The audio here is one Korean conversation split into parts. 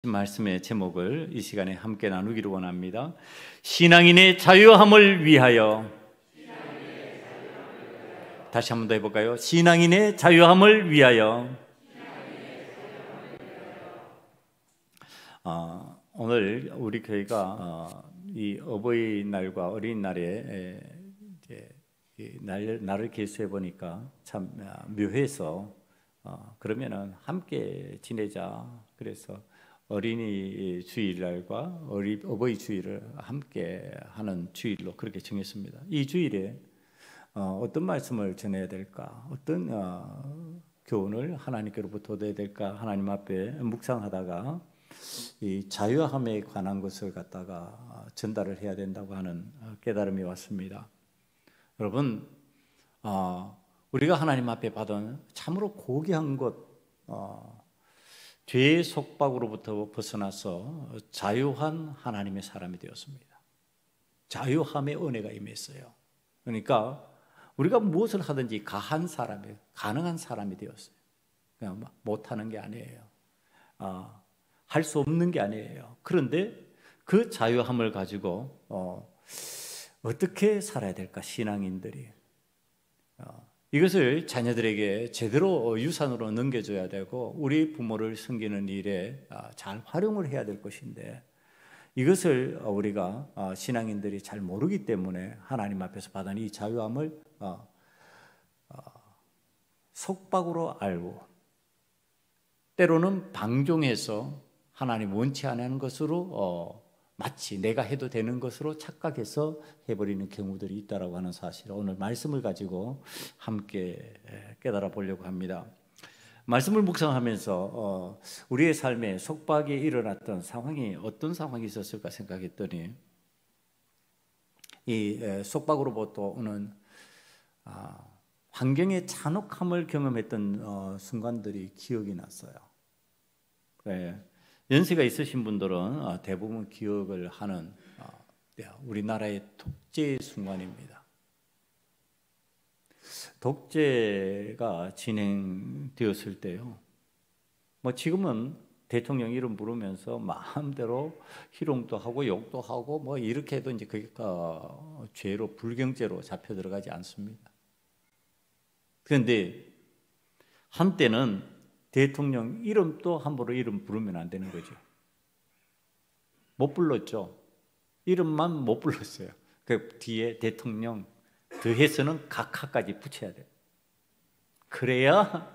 말씀의 제목을 이 시간에 함께 나누기를 원합니다. 신앙인의 자유함을 위하여. 다시 한 번 더 해볼까요? 신앙인의 자유함을 위하여. 오늘 우리 교회가 이 어버이날과 어린이날에 날을 개수해 보니까 참 묘해서 그러면은 함께 지내자. 그래서 어린이 주일날과 어버이 주일을 함께 하는 주일로 그렇게 정했습니다. 이 주일에 어떤 말씀을 전해야 될까, 어떤 교훈을 하나님께로부터 얻어야 될까, 하나님 앞에 묵상하다가 이 자유함에 관한 것을 갖다가 전달을 해야 된다고 하는 깨달음이 왔습니다. 여러분, 우리가 하나님 앞에 받은 참으로 고귀한 것, 죄의 속박으로부터 벗어나서 자유한 하나님의 사람이 되었습니다. 자유함의 은혜가 임했어요. 그러니까 우리가 무엇을 하든지 가능한 사람이 되었어요. 그냥 못하는 게 아니에요. 할 수 없는 게 아니에요. 그런데 그 자유함을 가지고 어떻게 살아야 될까, 신앙인들이. 이것을 자녀들에게 제대로 유산으로 넘겨줘야 되고 우리 부모를 섬기는 일에 잘 활용을 해야 될 것인데, 이것을 우리가 신앙인들이 잘 모르기 때문에 하나님 앞에서 받은 이 자유함을 속박으로 알고 때로는 방종해서 하나님 원치 않는 것으로 마치 내가 해도 되는 것으로 착각해서 해버리는 경우들이 있다라고 하는 사실을 오늘 말씀을 가지고 함께 깨달아 보려고 합니다. 말씀을 묵상하면서 우리의 삶에 속박이 일어났던 상황이 어떤 상황이 있었을까 생각했더니, 이 속박으로부터 오는 환경의 잔혹함을 경험했던 순간들이 기억이 났어요. 연세가 있으신 분들은 대부분 기억을 하는 우리나라의 독재 순간입니다. 독재가 진행되었을 때요, 지금은 대통령 이름 부르면서 마음대로 희롱도 하고 욕도 하고 이렇게 해도 이제 그게 죄로, 불경죄로 잡혀 들어가지 않습니다. 그런데 한때는 대통령 이름도 함부로 이름 부르면 안 되는 거죠. 못 불렀죠. 이름만 못 불렀어요. 그 뒤에 대통령 더해서는 각하까지 붙여야 돼요. 그래야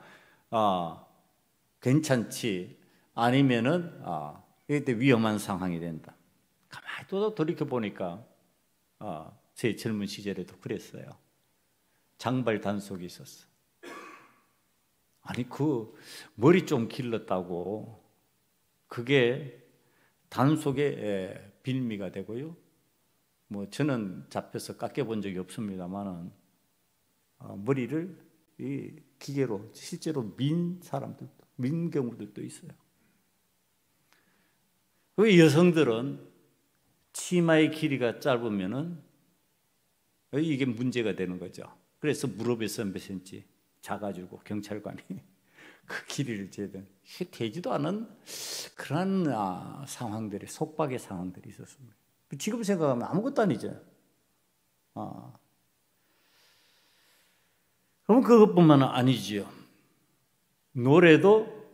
괜찮지. 아니면은 이때 위험한 상황이 된다. 가만히 또 돌이켜 보니까 제 젊은 시절에도 그랬어요. 장발 단속이 있었어. 아니, 그 머리 좀 길렀다고 그게 단속의 빌미가 되고요. 저는 잡혀서 깎여본 적이 없습니다만은 머리를 이 기계로 실제로 민 경우들도 있어요. 그 여성들은 치마의 길이가 짧으면은 이게 문제가 되는 거죠. 그래서 무릎에서 몇 센치 작아지고 경찰관이 그 길이를 재든, 이게 되지도 않은 그런 상황들이, 속박의 상황들이 있었습니다. 지금 생각하면 아무것도 아니죠. 그럼 그것뿐만 아니지요. 노래도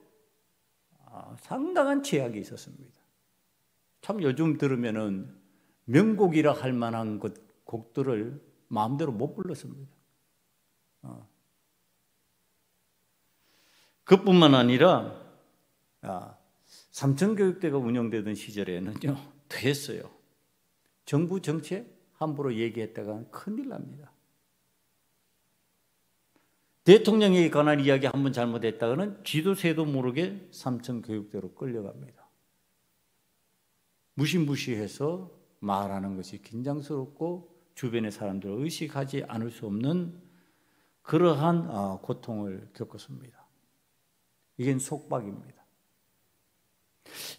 상당한 제약이 있었습니다. 참 요즘 들으면은 명곡이라 할 만한 곡들을 마음대로 못 불렀습니다. 그뿐만 아니라 삼천교육대가 운영되던 시절에는요, 됐어요. 정부 정책 함부로 얘기했다가 큰일 납니다. 대통령에 관한 이야기 한번 잘못했다가는 쥐도 새도 모르게 삼천교육대로 끌려갑니다. 무시무시해서 말하는 것이 긴장스럽고 주변의 사람들을 의식하지 않을 수 없는 그러한 고통을 겪었습니다. 이게 속박입니다.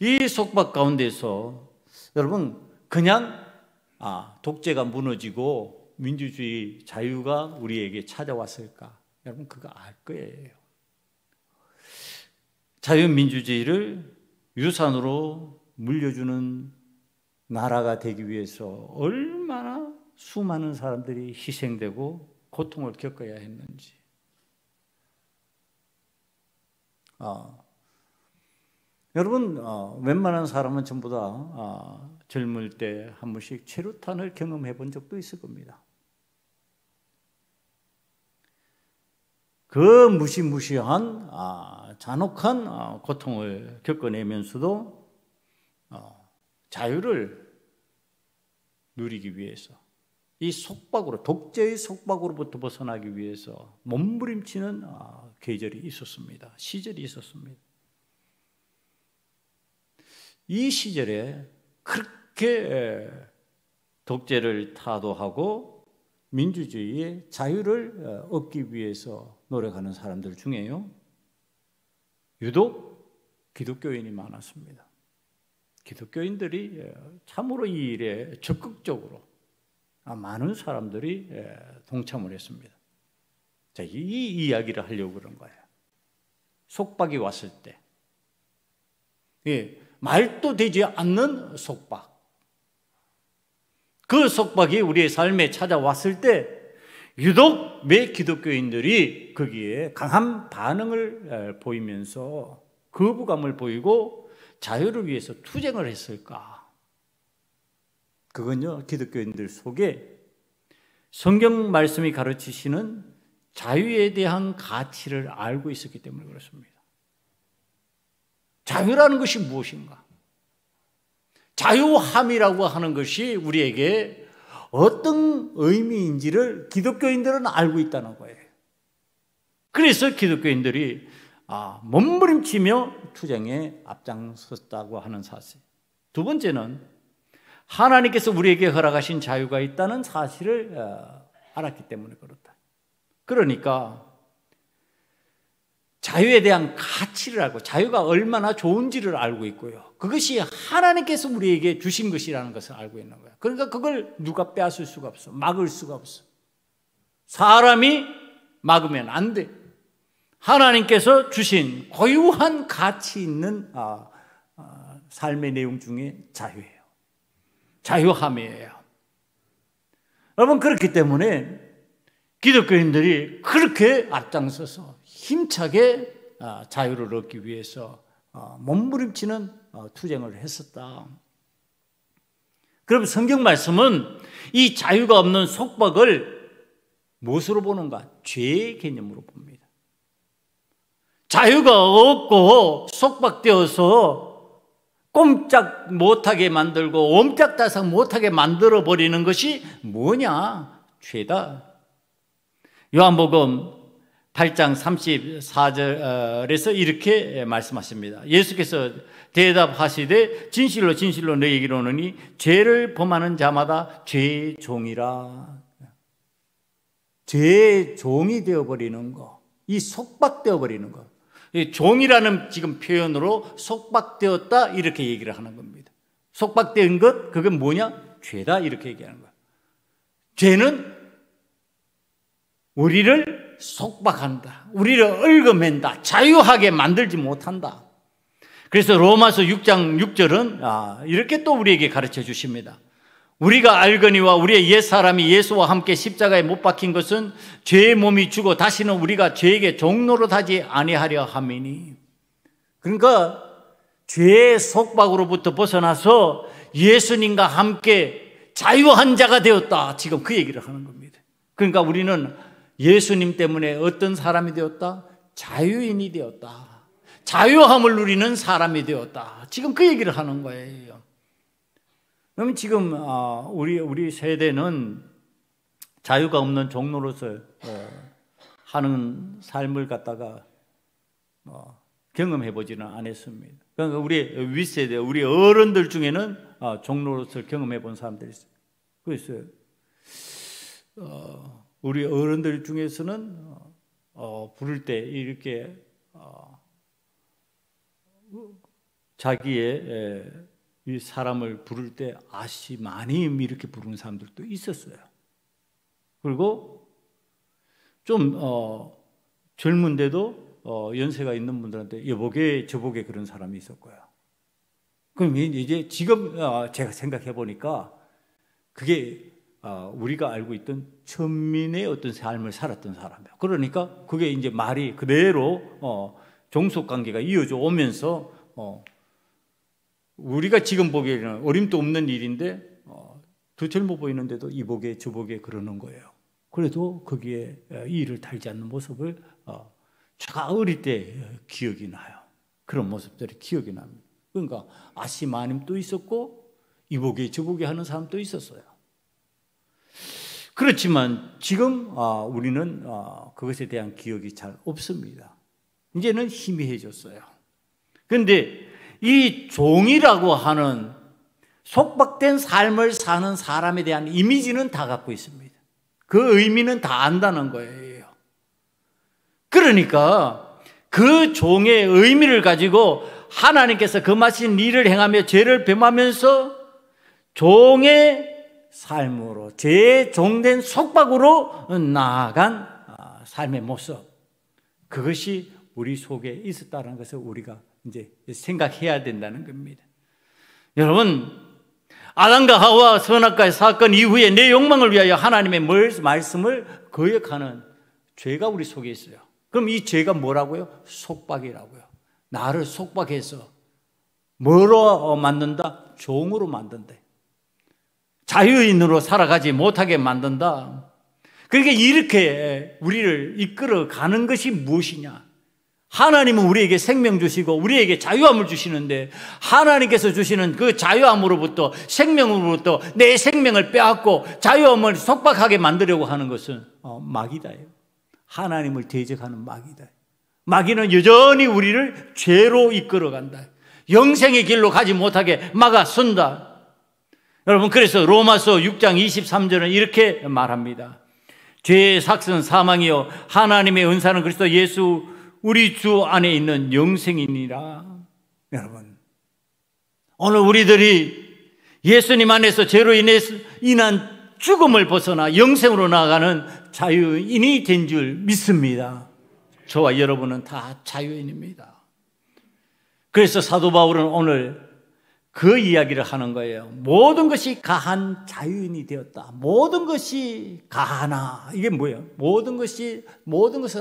이 속박 가운데서 여러분, 그냥 독재가 무너지고 민주주의, 자유가 우리에게 찾아왔을까? 여러분, 그거 알 거예요. 자유민주주의를 유산으로 물려주는 나라가 되기 위해서 얼마나 수많은 사람들이 희생되고 고통을 겪어야 했는지. 여러분, 웬만한 사람은 전부 다 젊을 때 한 번씩 최루탄을 경험해 본 적도 있을 겁니다. 그 무시무시한 잔혹한 고통을 겪어내면서도 자유를 누리기 위해서, 이 속박으로, 독재의 속박으로부터 벗어나기 위해서 몸부림치는 계절이 있었습니다. 시절이 있었습니다. 이 시절에 그렇게 독재를 타도하고 민주주의의 자유를 얻기 위해서 노력하는 사람들 중에요, 유독 기독교인이 많았습니다. 기독교인들이 참으로 이 일에 적극적으로 많은 사람들이 동참을 했습니다. 자, 이 이야기를 하려고 그런 거예요. 속박이 왔을 때, 말도 되지 않는 속박, 그 속박이 우리의 삶에 찾아왔을 때 유독 왜 기독교인들이 거기에 강한 반응을 보이면서 거부감을 보이고 자유를 위해서 투쟁을 했을까? 그건요, 기독교인들 속에 성경 말씀이 가르치시는 자유에 대한 가치를 알고 있었기 때문에 그렇습니다. 자유라는 것이 무엇인가? 자유함이라고 하는 것이 우리에게 어떤 의미인지를 기독교인들은 알고 있다는 거예요. 그래서 기독교인들이 몸부림치며 투쟁에 앞장섰다고 하는 사실. 두 번째는 하나님께서 우리에게 허락하신 자유가 있다는 사실을 알았기 때문에 그렇다. 그러니까 자유에 대한 가치를 알고, 자유가 얼마나 좋은지를 알고 있고요, 그것이 하나님께서 우리에게 주신 것이라는 것을 알고 있는 거예요. 그러니까 그걸 누가 빼앗을 수가 없어. 막을 수가 없어. 사람이 막으면 안 돼. 하나님께서 주신 고유한 가치 있는 삶의 내용 중에 자유예요. 자유함이에요. 여러분, 그렇기 때문에 기독교인들이 그렇게 앞장서서 힘차게 자유를 얻기 위해서 몸부림치는 투쟁을 했었다. 그럼 성경 말씀은 이 자유가 없는 속박을 무엇으로 보는가? 죄의 개념으로 봅니다. 자유가 없고 속박되어서 꼼짝 못하게 만들고 옴짝달싹 못하게 만들어버리는 것이 뭐냐? 죄다. 요한복음 8장 34절에서 이렇게 말씀하십니다. 예수께서 대답하시되 진실로 진실로 너희에게 이르노니 죄를 범하는 자마다 죄의 종이라. 죄의 종이 되어버리는 거, 이 속박되어버리는 거, 이 종이라는 지금 표현으로 속박되었다 이렇게 얘기를 하는 겁니다. 속박된 것, 그게 뭐냐? 죄다 이렇게 얘기하는 거야. 죄는 우리를 속박한다, 우리를 얽어맨다, 자유하게 만들지 못한다. 그래서 로마서 6장 6절은 이렇게 또 우리에게 가르쳐 주십니다. 우리가 알거니와 우리의 옛사람이 예수와 함께 십자가에 못 박힌 것은 죄의 몸이 죽어 다시는 우리가 죄에게 종노릇하지 아니하려 함이니. 그러니까 죄의 속박으로부터 벗어나서 예수님과 함께 자유한 자가 되었다, 지금 그 얘기를 하는 겁니다. 그러니까 우리는 예수님 때문에 어떤 사람이 되었다? 자유인이 되었다. 자유함을 누리는 사람이 되었다. 지금 그 얘기를 하는 거예요. 그러면 지금 우리 세대는 자유가 없는 종로로서 하는 삶을 갖다가 경험해보지는 않았습니다. 그러니까 우리 윗세대, 우리 어른들 중에는 종로로서 경험해본 사람들이 있어요. 그래서 우리 어른들 중에서는 부를 때 이렇게 자기의 이 사람을 부를 때 아시마님 이렇게 부르는 사람들도 있었어요. 그리고 좀 젊은데도 연세가 있는 분들한테 여보게 저보게 그런 사람이 있었고요. 그럼 이제 지금 제가 생각해 보니까 그게 우리가 알고 있던 천민의 어떤 삶을 살았던 사람이에요. 그러니까 그게 이제 말이 그대로 종속 관계가 이어져 오면서 우리가 지금 보기에는 어림도 없는 일인데 더 젊어 보이는데도 이보게 저보게 그러는 거예요. 그래도 거기에 이의를 달지 않는 모습을 제가 어릴 때 기억이 나요. 그런 모습들이 기억이 납니다. 그러니까 아시마님도 있었고 이보게 저보게 하는 사람도 있었어요. 그렇지만 지금 우리는 그것에 대한 기억이 잘 없습니다. 이제는 희미해졌어요. 그런데 이 종이라고 하는 속박된 삶을 사는 사람에 대한 이미지는 다 갖고 있습니다. 그 의미는 다 안다는 거예요. 그러니까 그 종의 의미를 가지고 하나님께서 금하신 일을 행하며 죄를 범하면서 종의 삶으로 재종된 속박으로 나아간 삶의 모습, 그것이 우리 속에 있었다는 것을 우리가 이제 생각해야 된다는 겁니다. 여러분, 아담과 하와 선악과의 사건 이후에 내 욕망을 위하여 하나님의 말씀을 거역하는 죄가 우리 속에 있어요. 그럼 이 죄가 뭐라고요? 속박이라고요. 나를 속박해서 뭐로 만든다? 종으로 만든다. 자유인으로 살아가지 못하게 만든다. 그러니까 이렇게 우리를 이끌어 가는 것이 무엇이냐? 하나님은 우리에게 생명 주시고 우리에게 자유함을 주시는데 하나님께서 주시는 그 자유함으로부터 생명으로부터 내 생명을 빼앗고 자유함을 속박하게 만들려고 하는 것은 마귀다예요. 하나님을 대적하는 마귀다. 마귀는 여전히 우리를 죄로 이끌어간다. 영생의 길로 가지 못하게 막아선다. 여러분, 그래서 로마서 6장 23절은 이렇게 말합니다. 죄의 삭은 사망이요 하나님의 은사는 그리스도 예수 우리 주 안에 있는 영생이니라. 여러분, 오늘 우리들이 예수님 안에서 죄로 인한 죽음을 벗어나 영생으로 나아가는 자유인이 된 줄 믿습니다. 저와 여러분은 다 자유인입니다. 그래서 사도 바울은 오늘 그 이야기를 하는 거예요. 모든 것이 가한 자유인이 되었다. 모든 것이 가하나. 이게 뭐예요? 모든 것을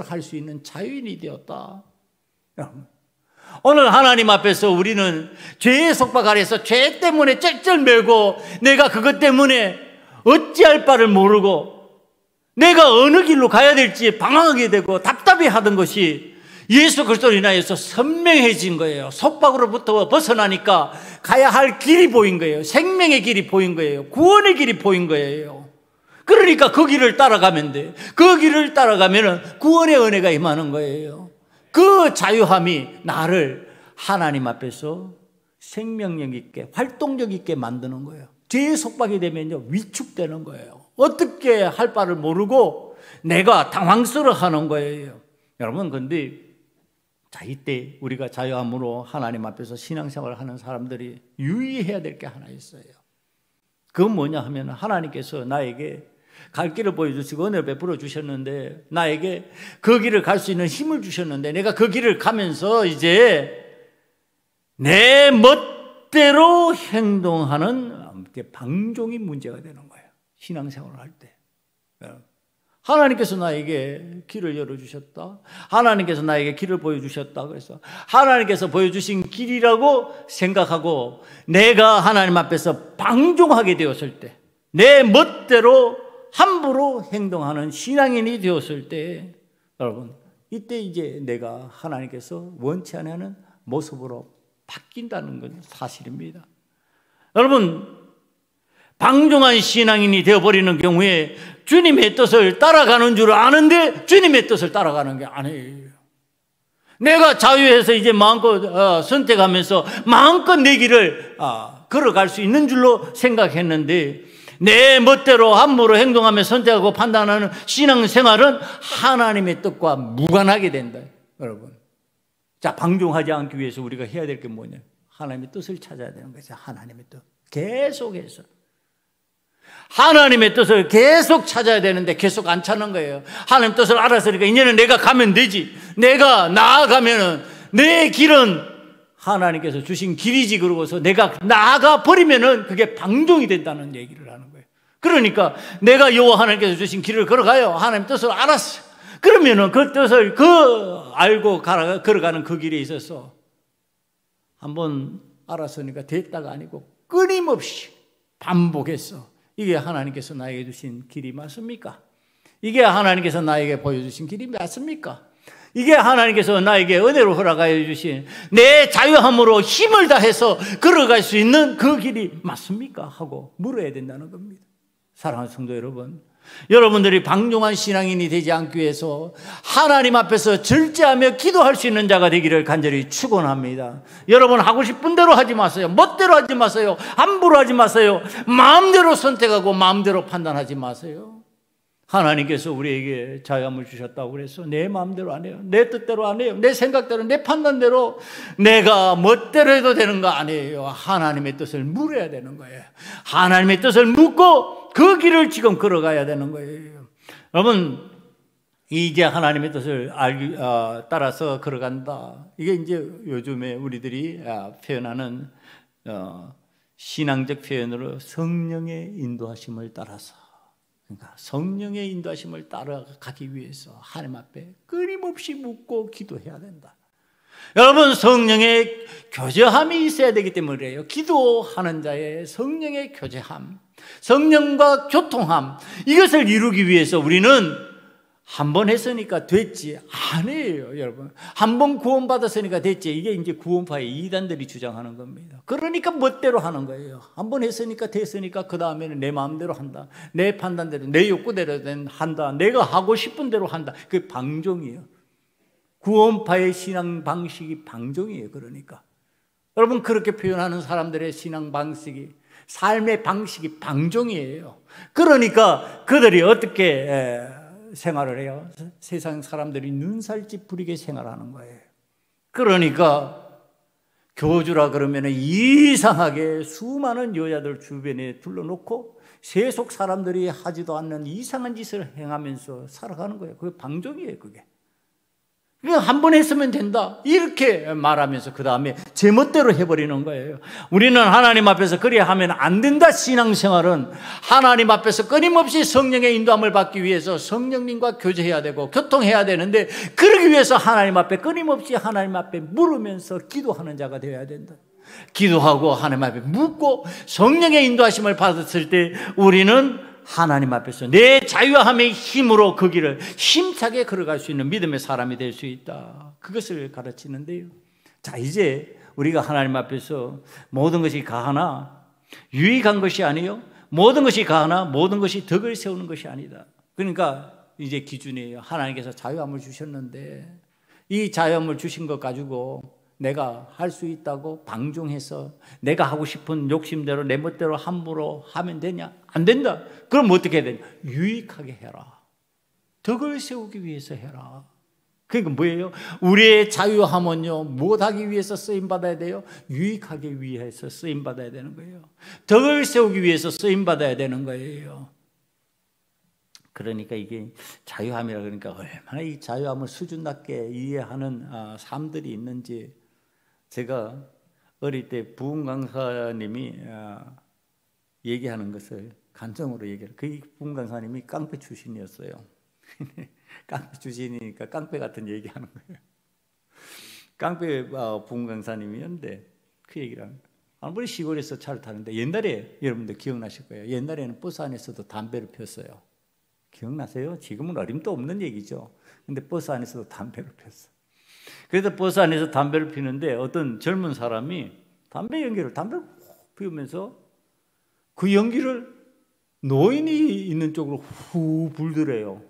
할 수 있는 자유인이 되었다. 오늘 하나님 앞에서 우리는 죄의 속박 아래서 죄 때문에 쩔쩔매고 내가 그것 때문에 어찌할 바를 모르고 내가 어느 길로 가야 될지 방황하게 되고 답답해하던 것이 예수 그리스도로 인하여서 선명해진 거예요. 속박으로부터 벗어나니까 가야 할 길이 보인 거예요. 생명의 길이 보인 거예요. 구원의 길이 보인 거예요. 그러니까 그 길을 따라가면 돼. 그 길을 따라가면 구원의 은혜가 임하는 거예요. 그 자유함이 나를 하나님 앞에서 생명력 있게 활동력 있게 만드는 거예요. 죄의 속박이 되면요 위축되는 거예요. 어떻게 할 바를 모르고 내가 당황스러워하는 거예요. 여러분, 근데 자, 이때 우리가 자유함으로 하나님 앞에서 신앙생활을 하는 사람들이 유의해야 될 게 하나 있어요. 그건 뭐냐 하면 하나님께서 나에게 갈 길을 보여주시고 은혜를 베풀어 주셨는데 나에게 그 길을 갈 수 있는 힘을 주셨는데 내가 그 길을 가면서 이제 내 멋대로 행동하는 방종이 문제가 되는 거예요. 신앙생활을 할 때. 하나님께서 나에게 길을 열어주셨다. 하나님께서 나에게 길을 보여주셨다. 그래서 하나님께서 보여주신 길이라고 생각하고 내가 하나님 앞에서 방종하게 되었을 때, 내 멋대로 함부로 행동하는 신앙인이 되었을 때, 여러분, 이때 이제 내가 하나님께서 원치 않는 모습으로 바뀐다는 건 사실입니다. 여러분, 방종한 신앙인이 되어버리는 경우에 주님의 뜻을 따라가는 줄 아는데 주님의 뜻을 따라가는 게 아니에요. 내가 자유해서 이제 마음껏 선택하면서 마음껏 내 길을 걸어갈 수 있는 줄로 생각했는데 내 멋대로 함부로 행동하며 선택하고 판단하는 신앙생활은 하나님의 뜻과 무관하게 된다. 여러분, 자, 방종하지 않기 위해서 우리가 해야 될 게 뭐냐? 하나님의 뜻을 찾아야 되는 거죠. 하나님의 뜻 계속해서 하나님의 뜻을 계속 찾아야 되는데 계속 안 찾는 거예요. 하나님 뜻을 알았으니까 이제는 내가 가면 되지. 내가 나아가면은 내 길은 하나님께서 주신 길이지 그러고서 내가 나아가 버리면은 그게 방종이 된다는 얘기를 하는 거예요. 그러니까 내가 여호와 하나님께서 주신 길을 걸어가요. 하나님 뜻을 알았어요. 그러면은 그 뜻을 알고 걸어가는 그 길에 있어서 한번 알았으니까 됐다가 아니고 끊임없이 반복해서 이게 하나님께서 나에게 주신 길이 맞습니까? 이게 하나님께서 나에게 보여주신 길이 맞습니까? 이게 하나님께서 나에게 은혜로 허락하여 주신 내 자유함으로 힘을 다해서 걸어갈 수 있는 그 길이 맞습니까? 하고 물어야 된다는 겁니다. 사랑하는 성도 여러분, 여러분들이 방종한 신앙인이 되지 않기 위해서 하나님 앞에서 절제하며 기도할 수 있는 자가 되기를 간절히 축원합니다. 여러분 하고 싶은 대로 하지 마세요. 멋대로 하지 마세요. 함부로 하지 마세요. 마음대로 선택하고 마음대로 판단하지 마세요. 하나님께서 우리에게 자유함을 주셨다고 그래서 내 마음대로 안 해요. 내 뜻대로 안 해요. 내 생각대로, 내 판단대로 내가 멋대로 해도 되는 거 아니에요. 하나님의 뜻을 물어야 되는 거예요. 하나님의 뜻을 묻고 그 길을 지금 걸어가야 되는 거예요. 여러분, 이제 하나님의 뜻을 따라서 걸어간다. 이게 이제 요즘에 우리들이 표현하는 신앙적 표현으로 성령의 인도하심을 따라서, 그러니까 성령의 인도하심을 따라가기 위해서 하나님 앞에 끊임없이 묻고 기도해야 된다. 여러분, 성령의 교제함이 있어야 되기 때문에 그래요. 기도하는 자의 성령의 교제함, 성령과 교통함, 이것을 이루기 위해서 우리는 한 번 했으니까 됐지 아니에요. 여러분, 한 번 구원받았으니까 됐지, 이게 이제 구원파의 이단들이 주장하는 겁니다. 그러니까 멋대로 하는 거예요. 한 번 했으니까 됐으니까 그 다음에는 내 마음대로 한다, 내 판단대로, 내 욕구대로 한다, 내가 하고 싶은 대로 한다. 그게 방종이에요. 구원파의 신앙 방식이 방종이에요. 그러니까 여러분, 그렇게 표현하는 사람들의 신앙 방식이, 삶의 방식이 방종이에요. 그러니까 그들이 어떻게 생활을 해요? 세상 사람들이 눈살집 부리게 생활하는 거예요. 그러니까 교주라 그러면 이상하게 수많은 여자들 주변에 둘러놓고 세속 사람들이 하지도 않는 이상한 짓을 행하면서 살아가는 거예요. 그게 방종이에요. 그게 한 번 했으면 된다 이렇게 말하면서 그 다음에 제멋대로 해버리는 거예요. 우리는 하나님 앞에서 그래야 하면 안 된다. 신앙생활은 하나님 앞에서 끊임없이 성령의 인도함을 받기 위해서 성령님과 교제해야 되고 교통해야 되는데, 그러기 위해서 하나님 앞에 끊임없이 하나님 앞에 물으면서 기도하는 자가 되어야 된다. 기도하고 하나님 앞에 묻고 성령의 인도하심을 받았을 때 우리는 하나님 앞에서 내 자유함의 힘으로 그 길을 힘차게 걸어갈 수 있는 믿음의 사람이 될 수 있다. 그것을 가르치는데요. 자, 이제 우리가 하나님 앞에서 모든 것이 가하나 유익한 것이 아니요, 모든 것이 가하나 모든 것이 덕을 세우는 것이 아니다. 그러니까 이제 기준이에요. 하나님께서 자유함을 주셨는데 이 자유함을 주신 것 가지고 내가 할 수 있다고 방종해서 내가 하고 싶은 욕심대로 내 멋대로 함부로 하면 되냐? 안 된다. 그럼 어떻게 해야 되냐? 유익하게 해라. 덕을 세우기 위해서 해라. 그러니까 뭐예요? 우리의 자유함은요, 무엇하기 위해서 쓰임받아야 돼요? 유익하기 위해서 쓰임받아야 되는 거예요. 덕을 세우기 위해서 쓰임받아야 되는 거예요. 그러니까 이게 자유함이라 그러니까 얼마나 이 자유함을 수준 낮게 이해하는 사람들이 있는지. 제가 어릴 때 부흥 강사님이 얘기하는 것을 간증으로 얘기해요. 그 부흥 강사님이 깡패 출신이었어요. 깡패 출신이니까 깡패 같은 얘기하는 거예요. 깡패 부흥 강사님이었는데 그 얘기를 하는 거예요. 아무리 시골에서 차를 타는데, 옛날에 여러분들 기억나실 거예요. 옛날에는 버스 안에서도 담배를 폈어요. 기억나세요? 지금은 어림도 없는 얘기죠. 근데 버스 안에서도 담배를 폈어요. 그래서 버스 안에서 담배를 피는데 어떤 젊은 사람이 담배를 피우면서 그 연기를 노인이 있는 쪽으로 후 불더래요.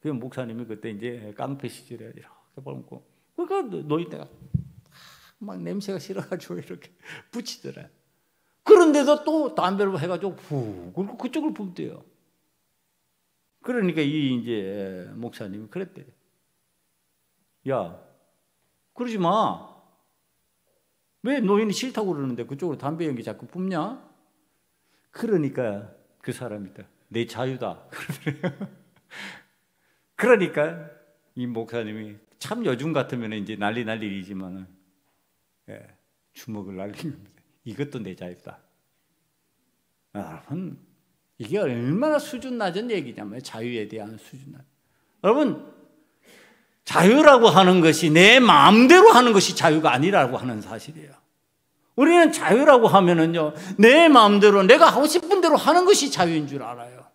그 목사님이 그때 이제 깡패 시절에 이렇게 보고, 그러니까 노인네가 막 냄새가 싫어가지고 이렇게 붙이더래. 그런데도 또 담배를 해가지고 후 그리고 그쪽을 뿜대요. 그러니까 이 이제 목사님이 그랬대. 야, 그러지 마. 왜 노인이 싫다고 그러는데 그쪽으로 담배 연기 자꾸 뿜냐? 그러니까 그 사람이 내 자유다. 그러니까 이 목사님이 참 요즘 같으면 이제 난리 날 일이지만은, 주먹을 날린 겁니다. 이것도 내 자유다. 여러분, 이게 얼마나 수준 낮은 얘기냐면 자유에 대한 수준 낮은. 여러분, 자유라고 하는 것이 내 마음대로 하는 것이 자유가 아니라고 하는 사실이에요. 우리는 자유라고 하면은요, 내 마음대로 내가 하고 싶은 대로 하는 것이 자유인 줄 알아요.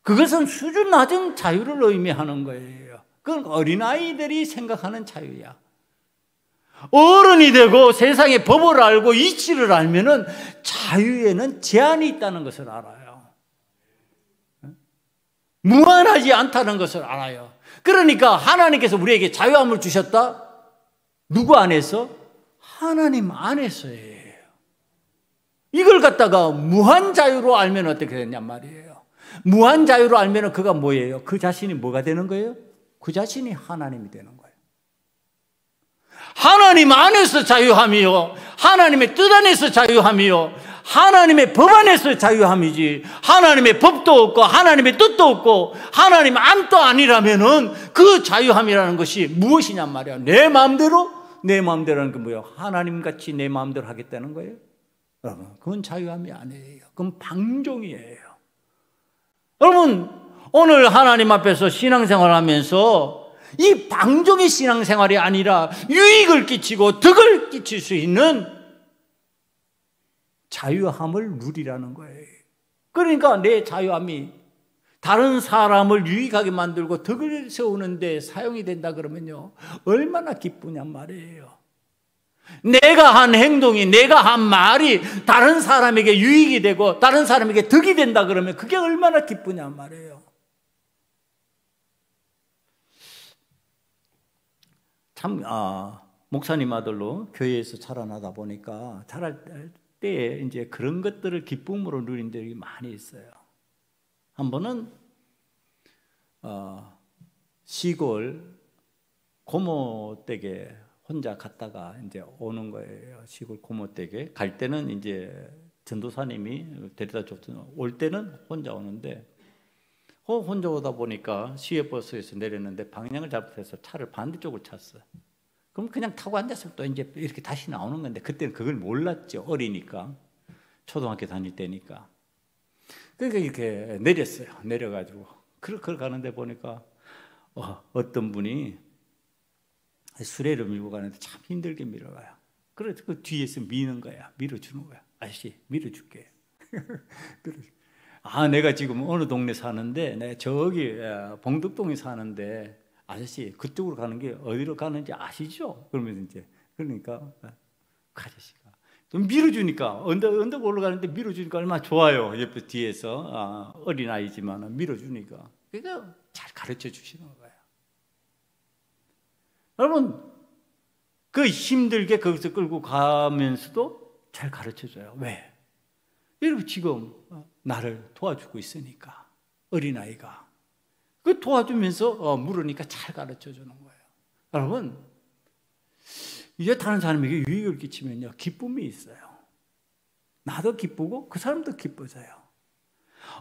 그것은 수준 낮은 자유를 의미하는 거예요. 그건 어린아이들이 생각하는 자유야. 어른이 되고 세상의 법을 알고 이치를 알면은 자유에는 제한이 있다는 것을 알아요. 무한하지 않다는 것을 알아요. 그러니까 하나님께서 우리에게 자유함을 주셨다? 누구 안에서? 하나님 안에서예요. 이걸 갖다가 무한 자유로 알면 어떻게 되냐 말이에요. 무한 자유로 알면 그가 뭐예요? 그 자신이 뭐가 되는 거예요? 그 자신이 하나님이 되는 거예요. 하나님 안에서 자유함이요, 하나님의 뜻 안에서 자유함이요, 하나님의 법 안에서 자유함이지, 하나님의 법도 없고 하나님의 뜻도 없고 하나님 안도 아니라면은 그 자유함이라는 것이 무엇이냐 말이야. 내 마음대로, 내 마음대로는 그 뭐예요? 하나님같이 내 마음대로 하겠다는 거예요. 여러분, 그건 자유함이 아니에요. 그건 방종이에요. 여러분, 오늘 하나님 앞에서 신앙생활을 하면서 이 방종의 신앙생활이 아니라 유익을 끼치고 덕을 끼칠 수 있는 자유함을 누리라는 거예요. 그러니까 내 자유함이 다른 사람을 유익하게 만들고 덕을 세우는 데 사용이 된다 그러면요, 얼마나 기쁘냔 말이에요. 내가 한 행동이, 내가 한 말이 다른 사람에게 유익이 되고 다른 사람에게 덕이 된다 그러면 그게 얼마나 기쁘냔 말이에요. 참, 목사님 아들로 교회에서 자라나다 보니까 자랄 때 이제 그런 것들을 기쁨으로 누린 적이 많이 있어요. 한 번은 시골 고모 댁에 혼자 갔다가 이제 오는 거예요. 시골 고모 댁에 갈 때는 이제 전도사님이 데려다 줬던, 올 때는 혼자 오는데 혼자 오다 보니까 시외버스에서 내렸는데 방향을 잘못해서 차를 반대쪽으로 찼어요. 그럼 그냥 타고 앉았으면 또 이제 이렇게 다시 나오는 건데 그때는 그걸 몰랐죠. 어리니까. 초등학교 다닐 때니까. 그러니까 이렇게 내렸어요. 내려가지고. 그렇게 가는데 보니까 어떤 분이 수레를 밀고 가는데 참 힘들게 밀어가요. 그래서 그 뒤에서 미는 거야. 밀어주는 거야. 아저씨, 밀어줄게. 내가 지금 어느 동네 사는데, 내가 저기 봉덕동에 사는데, 아저씨, 그쪽으로 가는 게 어디로 가는지 아시죠? 그러면서 이제, 그러니까, 그 아저씨가 좀 밀어주니까, 언덕 올라가는데 밀어주니까 얼마나 좋아요. 옆에 뒤에서, 어린아이지만 밀어주니까. 그러니까 잘 가르쳐 주시는 거예요. 여러분, 그 힘들게 거기서 끌고 가면서도 잘 가르쳐 줘요. 왜? 여러분, 지금 나를 도와주고 있으니까, 어린아이가. 그 도와주면서 물으니까 잘 가르쳐 주는 거예요. 여러분, 이제 다른 사람에게 유익을 끼치면요, 기쁨이 있어요. 나도 기쁘고 그 사람도 기뻐져요.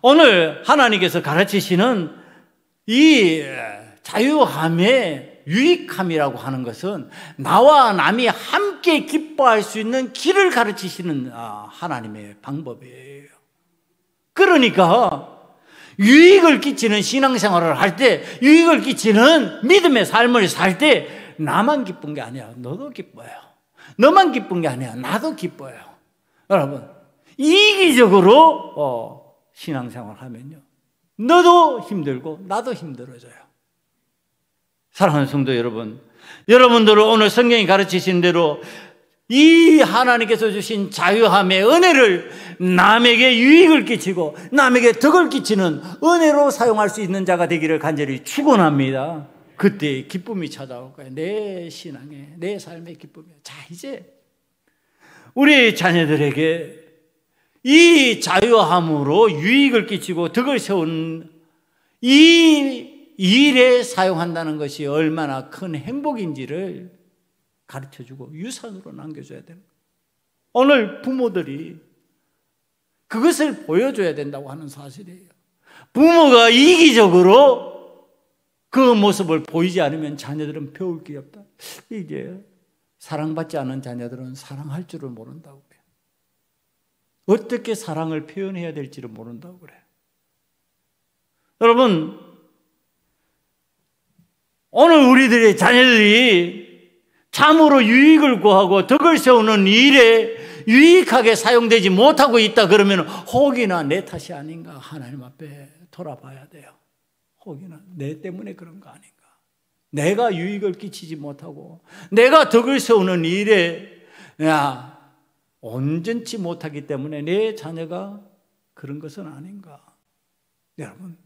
오늘 하나님께서 가르치시는 이 자유함의 유익함이라고 하는 것은 나와 남이 함께 기뻐할 수 있는 길을 가르치시는 하나님의 방법이에요. 그러니까 유익을 끼치는 신앙생활을 할 때, 유익을 끼치는 믿음의 삶을 살 때 나만 기쁜 게 아니야. 너도 기뻐요. 너만 기쁜 게 아니야. 나도 기뻐요. 여러분, 이기적으로 신앙생활을 하면요, 너도 힘들고 나도 힘들어져요. 사랑하는 성도 여러분, 여러분들은 오늘 성경이 가르치신 대로 이 하나님께서 주신 자유함의 은혜를 남에게 유익을 끼치고 남에게 덕을 끼치는 은혜로 사용할 수 있는 자가 되기를 간절히 축원합니다. 그때 기쁨이 찾아올 거예요. 내 신앙에, 내 삶의 기쁨이. 자, 이제 우리 자녀들에게 이 자유함으로 유익을 끼치고 덕을 세운 이 일에 사용한다는 것이 얼마나 큰 행복인지를 가르쳐주고 유산으로 남겨줘야 되는 거예요. 오늘 부모들이 그것을 보여줘야 된다고 하는 사실이에요. 부모가 이기적으로 그 모습을 보이지 않으면 자녀들은 배울 게 없다. 이게 사랑받지 않은 자녀들은 사랑할 줄을 모른다고 그래요. 어떻게 사랑을 표현해야 될지를 모른다고 그래요. 여러분, 오늘 우리들의 자녀들이 참으로 유익을 구하고 덕을 세우는 일에 유익하게 사용되지 못하고 있다 그러면 혹이나 내 탓이 아닌가 하나님 앞에 돌아봐야 돼요. 혹이나 내 때문에 그런 거 아닌가. 내가 유익을 끼치지 못하고 내가 덕을 세우는 일에 온전치 못하기 때문에 내 자녀가 그런 것은 아닌가. 여러분,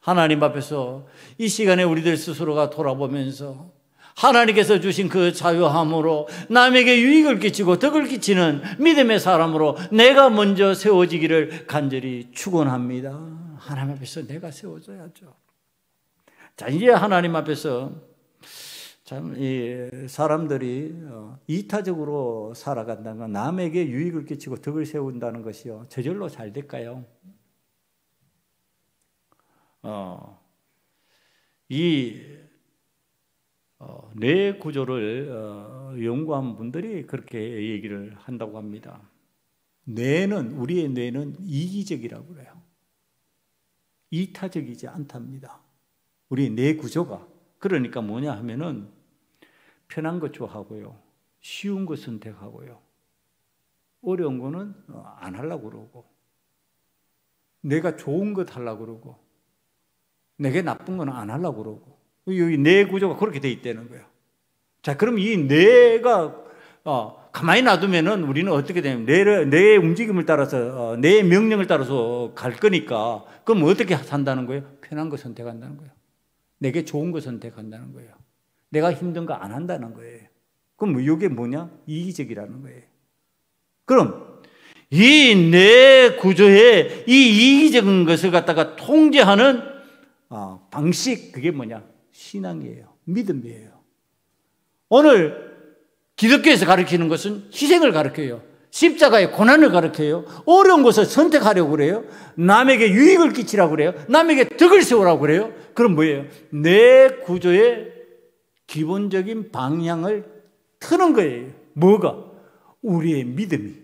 하나님 앞에서 이 시간에 우리들 스스로가 돌아보면서 하나님께서 주신 그 자유함으로 남에게 유익을 끼치고 덕을 끼치는 믿음의 사람으로 내가 먼저 세워지기를 간절히 축원합니다. 하나님 앞에서 내가 세워져야죠. 자, 이제 하나님 앞에서 참 이 사람들이 이타적으로 살아간다는 건 남에게 유익을 끼치고 덕을 세운다는 것이요, 저절로 잘 될까요? 뇌 구조를 연구한 분들이 그렇게 얘기를 한다고 합니다. 우리의 뇌는 이기적이라고 그래요. 이타적이지 않답니다. 우리 뇌 구조가. 그러니까 뭐냐 하면은 편한 것 좋아하고요, 쉬운 것 선택하고요, 어려운 거는 안 하려고 그러고, 내가 좋은 것 하려고 그러고, 내게 나쁜 건 안 하려고 그러고, 여기 뇌 구조가 그렇게 돼 있다는 거예요. 자, 그럼 이 뇌가 가만히 놔두면은 우리는 어떻게 되냐면 뇌의 움직임을 따라서 뇌의 명령을 따라서 갈 거니까, 그럼 어떻게 산다는 거예요? 편한 거 선택한다는 거예요. 내게 좋은 거 선택한다는 거예요. 내가 힘든 거 안 한다는 거예요. 그럼 이게 뭐냐? 이기적이라는 거예요. 그럼 이 뇌 구조의 이 이기적인 것을 갖다가 통제하는 방식, 그게 뭐냐? 신앙이에요. 믿음이에요. 오늘 기독교에서 가르치는 것은 희생을 가르쳐요. 십자가의 고난을 가르쳐요. 어려운 것을 선택하려고 그래요. 남에게 유익을 끼치라고 그래요. 남에게 덕을 세우라고 그래요. 그럼 뭐예요? 내 구조의 기본적인 방향을 트는 거예요. 뭐가? 우리의 믿음이,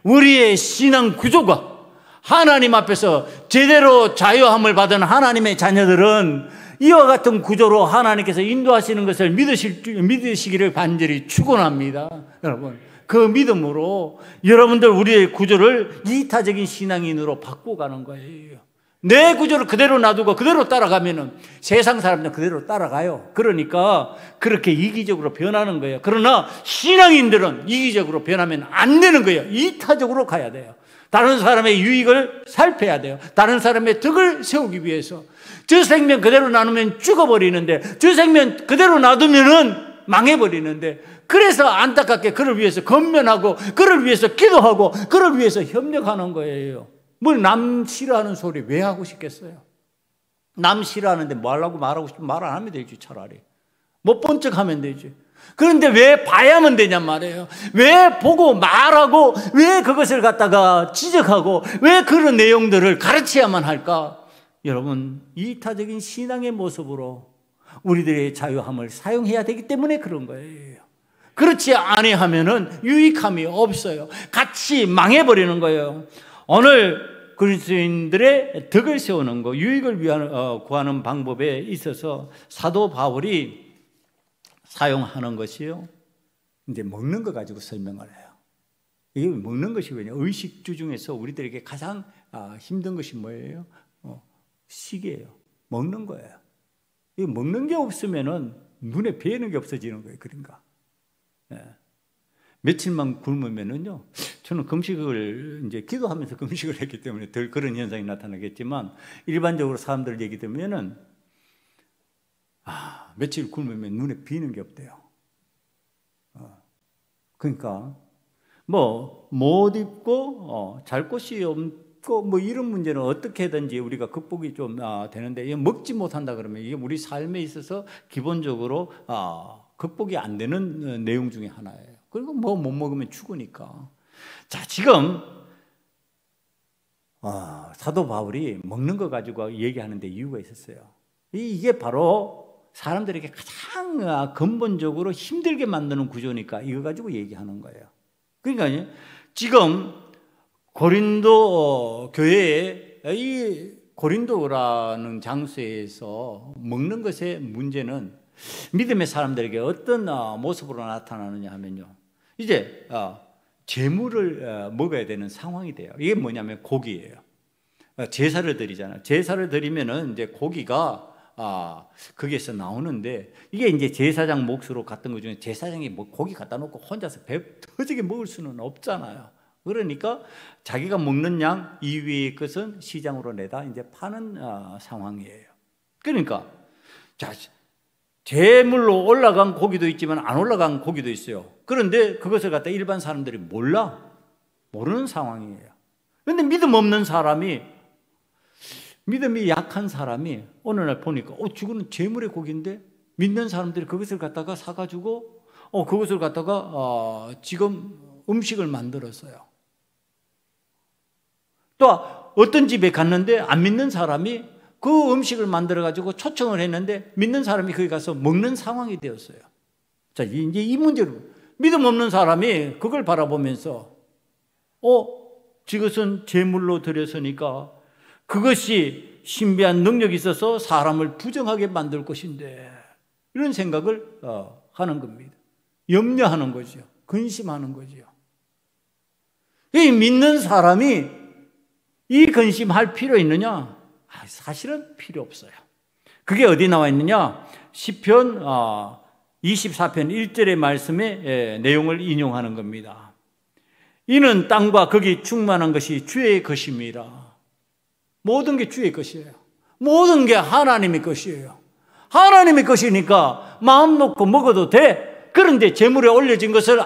우리의 신앙 구조가 하나님 앞에서 제대로 자유함을 받은 하나님의 자녀들은 이와 같은 구조로 하나님께서 인도하시는 것을 믿으시기를 간절히 축원합니다. 여러분, 그 믿음으로 여러분들 우리의 구조를 이타적인 신앙인으로 바꿔가는 거예요. 내 구조를 그대로 놔두고 그대로 따라가면은 세상 사람들 그대로 따라가요. 그러니까 그렇게 이기적으로 변하는 거예요. 그러나 신앙인들은 이기적으로 변하면 안 되는 거예요. 이타적으로 가야 돼요. 다른 사람의 유익을 살펴야 돼요. 다른 사람의 덕을 세우기 위해서. 저 생명 그대로 나누면 죽어버리는데, 저 생명 그대로 놔두면은 망해버리는데, 그래서 안타깝게 그를 위해서 건면하고, 그를 위해서 기도하고, 그를 위해서 협력하는 거예요. 뭘 남 싫어하는 소리 왜 하고 싶겠어요? 남 싫어하는데 뭐 하려고 말하고 싶으면 말 안 하면 되지, 차라리. 못 본 척 하면 되지. 그런데 왜 봐야만 되냔 말이에요. 왜 보고 말하고, 왜 그것을 갖다가 지적하고, 왜 그런 내용들을 가르쳐야만 할까? 여러분, 이타적인 신앙의 모습으로 우리들의 자유함을 사용해야 되기 때문에 그런 거예요. 그렇지 아니하면은 유익함이 없어요. 같이 망해버리는 거예요. 오늘 그리스도인들의 덕을 세우는 것, 유익을 구하는 방법에 있어서 사도 바울이 사용하는 것이요, 이제 먹는 거 가지고 설명을 해요. 이게 먹는 것이 왜냐? 의식주 중에서 우리들에게 가장 힘든 것이 뭐예요? 식이에요. 먹는 거예요. 이 먹는 게 없으면은 눈에 뵈는 게 없어지는 거예요. 그런가? 예. 며칠만 굶으면은요, 저는 금식을 이제 기도하면서 금식을 했기 때문에 덜 그런 현상이 나타나겠지만, 일반적으로 사람들 얘기 들으면은 며칠 굶으면 눈에 비는 게 없대요. 그러니까 뭐 못 입고 잘 곳이 없고 뭐 이런 문제는 어떻게든지 우리가 극복이 좀 되는데, 먹지 못한다 그러면 이게 우리 삶에 있어서 기본적으로 극복이 안 되는 내용 중에 하나예요. 그리고 뭐 못 먹으면 죽으니까. 자, 지금 사도 바울이 먹는 거 가지고 얘기하는데 이유가 있었어요. 이게 바로 사람들에게 가장 근본적으로 힘들게 만드는 구조니까 이거 가지고 얘기하는 거예요. 그러니까 지금 고린도 교회에 이 고린도라는 장소에서 먹는 것의 문제는 믿음의 사람들에게 어떤 모습으로 나타나느냐 하면요, 이제 제물을 먹어야 되는 상황이 돼요. 이게 뭐냐면 고기예요. 제사를 드리잖아요. 제사를 드리면은 이제 고기가 거기에서 나오는데, 이게 이제 제사장 몫으로 갔던 것 중에 제사장이 뭐 고기 갖다 놓고 혼자서 배 터지게 먹을 수는 없잖아요. 그러니까 자기가 먹는 양 이외의 것은 시장으로 내다 이제 파는 상황이에요. 그러니까 자, 제물로 올라간 고기도 있지만 안 올라간 고기도 있어요. 그런데 그것을 갖다 일반 사람들이 모르는 상황이에요. 그런데 믿음이 약한 사람이 어느 날 보니까 저거는 제물의 고기인데, 믿는 사람들이 그것을 갖다가 사가지고 그것을 갖다가 지금 음식을 만들었어요. 또 어떤 집에 갔는데 안 믿는 사람이 그 음식을 만들어가지고 초청을 했는데 믿는 사람이 거기 가서 먹는 상황이 되었어요. 자, 이제 이 문제로 믿음 없는 사람이 그걸 바라보면서 이것은 제물로 드렸으니까 그것이 신비한 능력이 있어서 사람을 부정하게 만들 것인데, 이런 생각을 하는 겁니다. 염려하는 거죠. 근심하는 거죠. 이 믿는 사람이 이 근심할 필요 있느냐? 사실은 필요 없어요. 그게 어디 나와 있느냐? 시편 24편 1절의 말씀의 내용을 인용하는 겁니다. 이는 땅과 거기 충만한 것이 주의 것입니다. 모든 게 주의 것이에요. 모든 게 하나님의 것이에요. 하나님의 것이니까 마음 놓고 먹어도 돼. 그런데 제물에 올려진 것을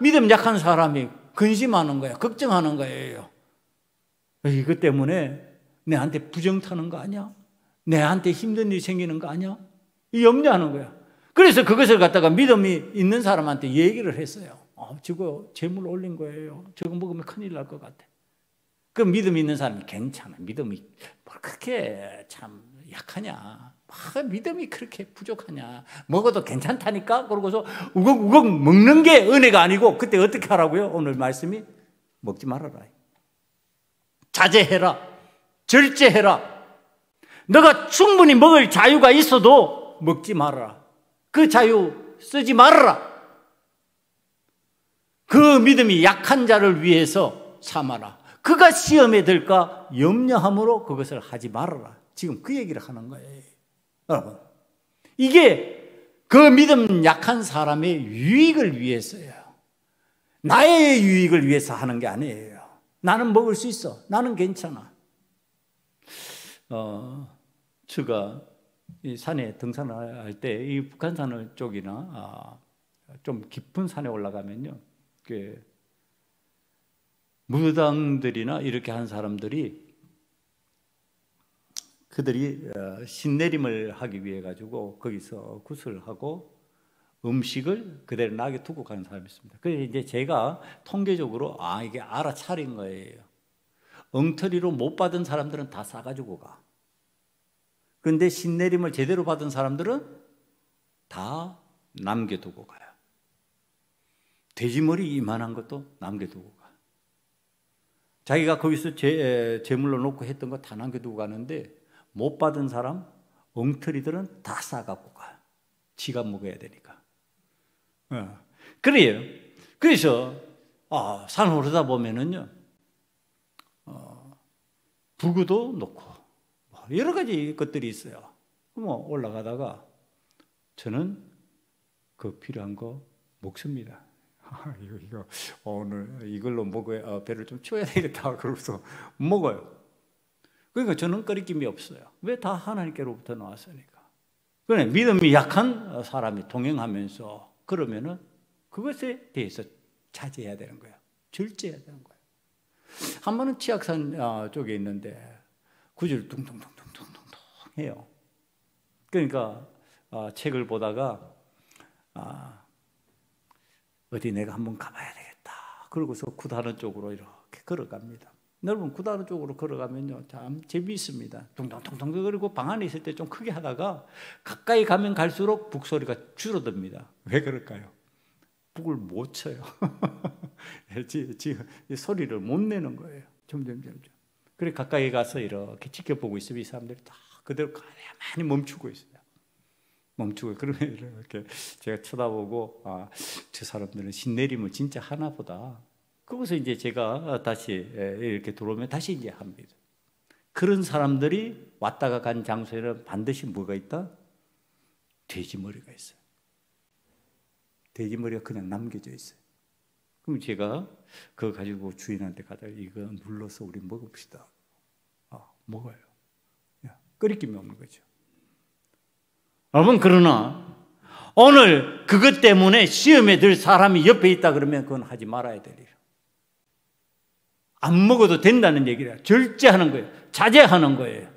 믿음 약한 사람이 근심하는 거예요. 걱정하는 거예요. 이것 때문에 내한테 부정 타는 거 아니야? 내한테 힘든 일이 생기는 거 아니야? 염려하는 거야. 그래서 그것을 갖다가 믿음이 있는 사람한테 얘기를 했어요. 저거 제물 올린 거예요. 저거 먹으면 큰일 날 것 같아. 그 믿음이 있는 사람이 괜찮아. 믿음이 뭐 그렇게 참 약하냐? 믿음이 그렇게 부족하냐? 먹어도 괜찮다니까? 그러고서 우걱우걱 먹는 게 은혜가 아니고, 그때 어떻게 하라고요? 오늘 말씀이 먹지 말아라. 자제해라. 절제해라. 너가 충분히 먹을 자유가 있어도 먹지 말아라. 그 자유 쓰지 말아라. 그 믿음이 약한 자를 위해서 삼아라. 그가 시험에 들까 염려함으로 그것을 하지 말아라. 지금 그 얘기를 하는 거예요. 여러분, 이게 그 믿음 약한 사람의 유익을 위해서예요. 나의 유익을 위해서 하는 게 아니에요. 나는 먹을 수 있어. 나는 괜찮아. 제가 이 산에 등산을 할 때 이 북한산 쪽이나 좀 깊은 산에 올라가면요, 무당들이나 이렇게 한 사람들이 그들이 신내림을 하기 위해 가지고 거기서 구슬하고 음식을 그대로 나게 두고 가는 사람이 있습니다. 그래서 이제 제가 통계적으로 이게 알아차린 거예요. 엉터리로 못 받은 사람들은 다 싸가지고 가. 그런데 신내림을 제대로 받은 사람들은 다 남겨두고 가요. 돼지머리 이만한 것도 남겨두고 가. 자기가 거기서 제물로 놓고 했던 거 다 남겨두고 가는데, 못 받은 사람, 엉터리들은 다 싸갖고 가요. 지가 먹어야 되니까. 그래요. 그래서 산 오르다 보면은요, 부구도 놓고 여러 가지 것들이 있어요. 올라가다가 저는 그 필요한 거 먹습니다. 이거 오늘 이걸로 먹어야 배를 좀 채워야 되겠다. 그러고서 먹어요. 그러니까 저는 꺼리낌이 없어요. 왜? 다 하나님께로부터 나왔으니까. 그래, 믿음이 약한 사람이 동행하면서 그러면은 그것에 대해서 자제해야 되는 거예요. 절제해야 되는 거예요. 한 번은 치악산 쪽에 있는데 구절 둥둥둥둥둥둥 해요. 그러니까 책을 보다가 어디 내가 한번 가봐야 되겠다. 그러고서 구다른 쪽으로 이렇게 걸어갑니다. 넓은 구다로 쪽으로 걸어가면요, 참 재미있습니다. 둥둥둥둥 그리고 방 안에 있을 때 좀 크게 하다가 가까이 가면 갈수록 북 소리가 줄어듭니다. 왜 그럴까요? 북을 못 쳐요. 지금 소리를 못 내는 거예요. 점점. 그래 가까이 가서 이렇게 지켜보고 있으면 이 사람들이 다 그대로 가만히 멈추고 있어요. 멈추고 그러면 이렇게 제가 쳐다보고 저 사람들은 신내림을 진짜 하나 보다. 그것을 이제 제가 다시 이렇게 들어오면 다시 이제 합니다. 그런 사람들이 왔다가 간 장소에는 반드시 뭐가 있다? 돼지머리가 있어요. 돼지머리가 그냥 남겨져 있어요. 그럼 제가 그거 가지고 주인한테 가다가 이거 눌러서 우리 먹읍시다. 먹어요. 끓일 김이 없는 거죠. 여러분, 그러나 오늘 그것 때문에 시험에 들 사람이 옆에 있다 그러면 그건 하지 말아야 될 일. 안 먹어도 된다는 얘기라. 절제하는 거예요. 자제하는 거예요.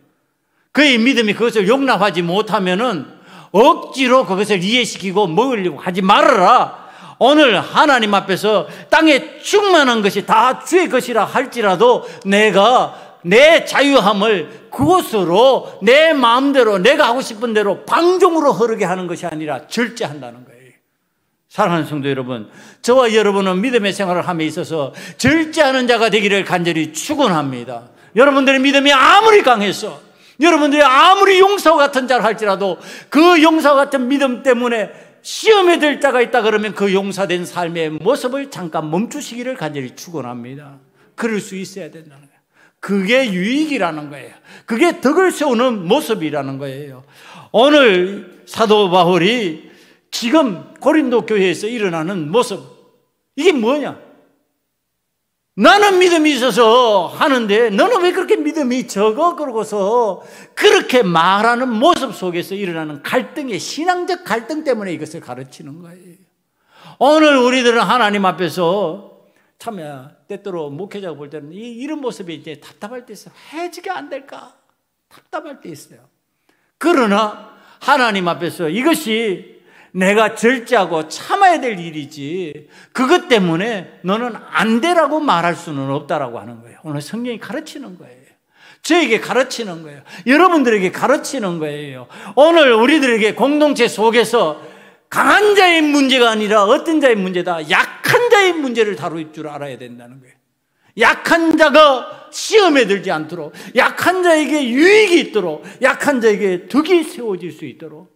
그의 믿음이 그것을 용납하지 못하면은 억지로 그것을 이해시키고 먹으려고 하지 말아라. 오늘 하나님 앞에서 땅에 충만한 것이 다 주의 것이라 할지라도 내가 내 자유함을 그곳으로 내 마음대로 내가 하고 싶은 대로 방종으로 흐르게 하는 것이 아니라 절제한다는 거예요. 사랑하는 성도 여러분, 저와 여러분은 믿음의 생활을 함에 있어서 절제하는 자가 되기를 간절히 축원합니다. 여러분들의 믿음이 아무리 강해서 여러분들이 아무리 용사와 같은 자를 할지라도 그 용사와 같은 믿음 때문에 시험에 들 자가 있다 그러면 그 용사된 삶의 모습을 잠깐 멈추시기를 간절히 축원합니다. 그럴 수 있어야 된다는 거예요. 그게 유익이라는 거예요. 그게 덕을 세우는 모습이라는 거예요. 오늘 사도 바울이 지금 고린도 교회에서 일어나는 모습, 이게 뭐냐? 나는 믿음이 있어서 하는데 너는 왜 그렇게 믿음이 적어? 그러고서 그렇게 말하는 모습 속에서 일어나는 갈등의 신앙적 갈등 때문에 이것을 가르치는 거예요. 오늘 우리들은 하나님 앞에서 참 때때로 목회자가 볼 때는 이런 모습이 이제 답답할 때 있어요. 해지가 안 될까? 답답할 때 있어요. 그러나 하나님 앞에서 이것이 내가 절제하고 참아야 될 일이지 그것 때문에 너는 안 되라고 말할 수는 없다라고 하는 거예요. 오늘 성경이 가르치는 거예요. 저에게 가르치는 거예요. 여러분들에게 가르치는 거예요. 오늘 우리들에게 공동체 속에서 강한 자의 문제가 아니라 어떤 자의 문제다? 약한 자의 문제를 다룰 줄 알아야 된다는 거예요. 약한 자가 시험에 들지 않도록, 약한 자에게 유익이 있도록, 약한 자에게 덕이 세워질 수 있도록,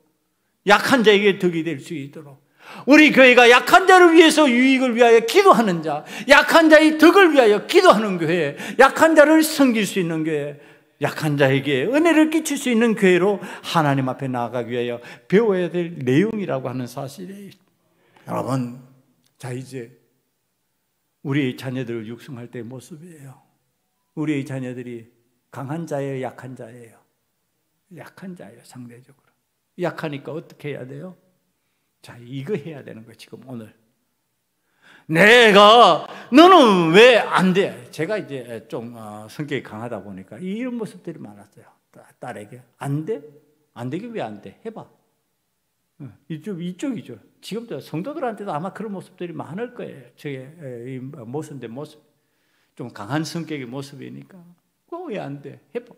약한 자에게 덕이 될 수 있도록 우리 교회가 약한 자를 위해서 유익을 위하여 기도하는 자, 약한 자의 덕을 위하여 기도하는 교회, 약한 자를 섬길 수 있는 교회, 약한 자에게 은혜를 끼칠 수 있는 교회로 하나님 앞에 나아가기 위하여 배워야 될 내용이라고 하는 사실이에요. 여러분, 자 이제 우리의 자녀들을 육성할 때의 모습이에요. 우리의 자녀들이 강한 자예요, 약한 자예요? 약한 자예요, 상대적으로. 약하니까 어떻게 해야 돼요? 자, 이거 해야 되는 거예요, 지금 오늘. 너는 왜 안 돼? 제가 이제 좀 성격이 강하다 보니까 이런 모습들이 많았어요. 딸에게. 안 돼? 안 되게 왜 안 돼? 해봐. 이쪽이죠. 지금도 성도들한테도 아마 그런 모습들이 많을 거예요. 저의 모습인데 모습. 좀 강한 성격의 모습이니까. 그거 왜 안 돼? 해봐.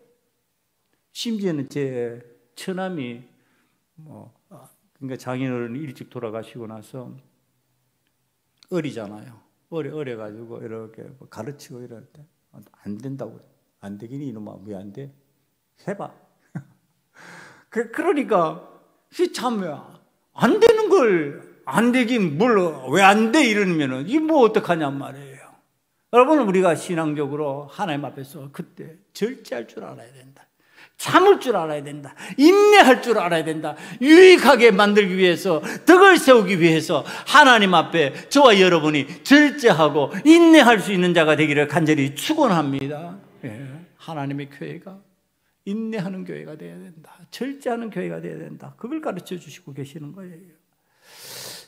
심지어는 제 처남이 그러니까 장인어른이 일찍 돌아가시고 나서 어리잖아요. 어려가지고 이렇게 가르치고 이럴 때 안 된다고. 안 되긴 이놈아 왜 안 돼? 해봐. 그러니까 참 안 되는 걸 안 되긴 뭘 왜 안 돼 이러면은 이게 뭐 어떡하냔 말이에요. 여러분, 우리가 신앙적으로 하나님 앞에서 그때 절제할 줄 알아야 된다. 참을 줄 알아야 된다. 인내할 줄 알아야 된다. 유익하게 만들기 위해서, 덕을 세우기 위해서 하나님 앞에 저와 여러분이 절제하고 인내할 수 있는 자가 되기를 간절히 축원합니다. 하나님의 교회가 인내하는 교회가 되어야 된다. 절제하는 교회가 되어야 된다. 그걸 가르쳐 주시고 계시는 거예요.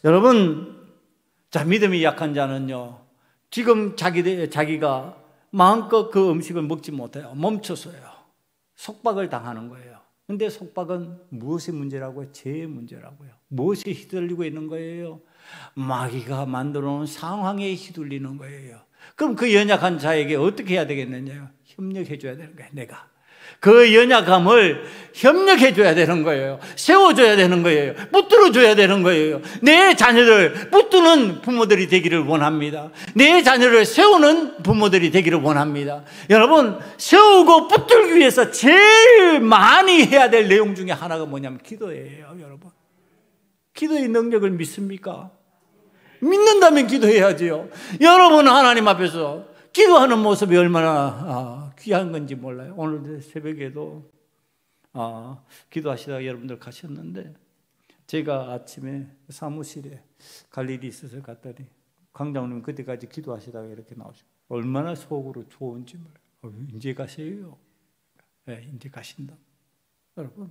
여러분, 자, 믿음이 약한 자는요, 지금 자기가 마음껏 그 음식을 먹지 못해요. 멈춰서요. 속박을 당하는 거예요. 근데 속박은 무엇의 문제라고요? 죄의 문제라고요. 무엇에 휘둘리고 있는 거예요? 마귀가 만들어 놓은 상황에 휘둘리는 거예요. 그럼 그 연약한 자에게 어떻게 해야 되겠느냐? 협력해 줘야 되는 거예요. 내가 그 연약함을 협력해 줘야 되는 거예요. 세워줘야 되는 거예요. 붙들어 줘야 되는 거예요. 내 자녀를 붙드는 부모들이 되기를 원합니다. 내 자녀를 세우는 부모들이 되기를 원합니다. 여러분, 세우고 붙들기 위해서 제일 많이 해야 될 내용 중에 하나가 뭐냐면 기도예요. 여러분, 기도의 능력을 믿습니까? 믿는다면 기도해야지요. 여러분, 하나님 앞에서 기도하는 모습이 얼마나 귀한 건지 몰라요. 오늘 새벽에도 기도하시다가 여러분들 가셨는데, 제가 아침에 사무실에 갈 일이 있어서 갔더니 강장님 그때까지 기도하시다가 이렇게 나오시고, 얼마나 속으로 좋은지 몰라요. 이제 가세요. 네, 이제 가신다. 여러분,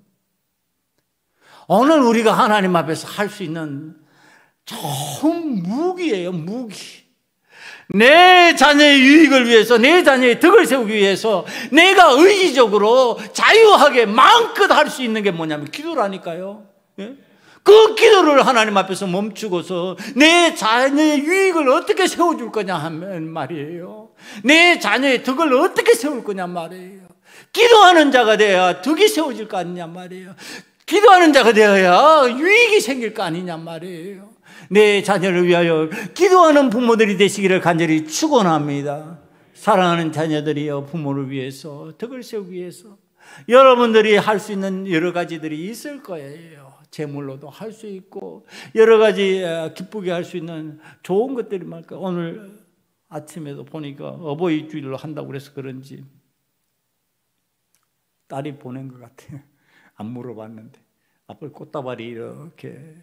오늘 우리가 하나님 앞에서 할 수 있는 좋은 무기예요. 무기. 내 자녀의 유익을 위해서, 내 자녀의 덕을 세우기 위해서 내가 의지적으로 자유하게 마음껏 할 수 있는 게 뭐냐면 기도라니까요. 예? 그 기도를 하나님 앞에서 멈추고서 내 자녀의 유익을 어떻게 세워줄 거냐 하면 말이에요. 내 자녀의 덕을 어떻게 세울 거냐 말이에요. 기도하는 자가 돼야 덕이 세워질 거 아니냐 말이에요. 기도하는 자가 되어야 유익이 생길 거 아니냐 말이에요. 내 자녀를 위하여 기도하는 부모들이 되시기를 간절히 축원합니다. 사랑하는 자녀들이여, 부모를 위해서, 덕을 세우기 위해서 여러분들이 할 수 있는 여러 가지들이 있을 거예요. 재물로도 할 수 있고 여러 가지 기쁘게 할 수 있는 좋은 것들이 많을까. 오늘 아침에도 보니까 어버이 주일로 한다고 그래서 그런지 딸이 보낸 것 같아요. 안 물어봤는데 앞을 꽃다발이 이렇게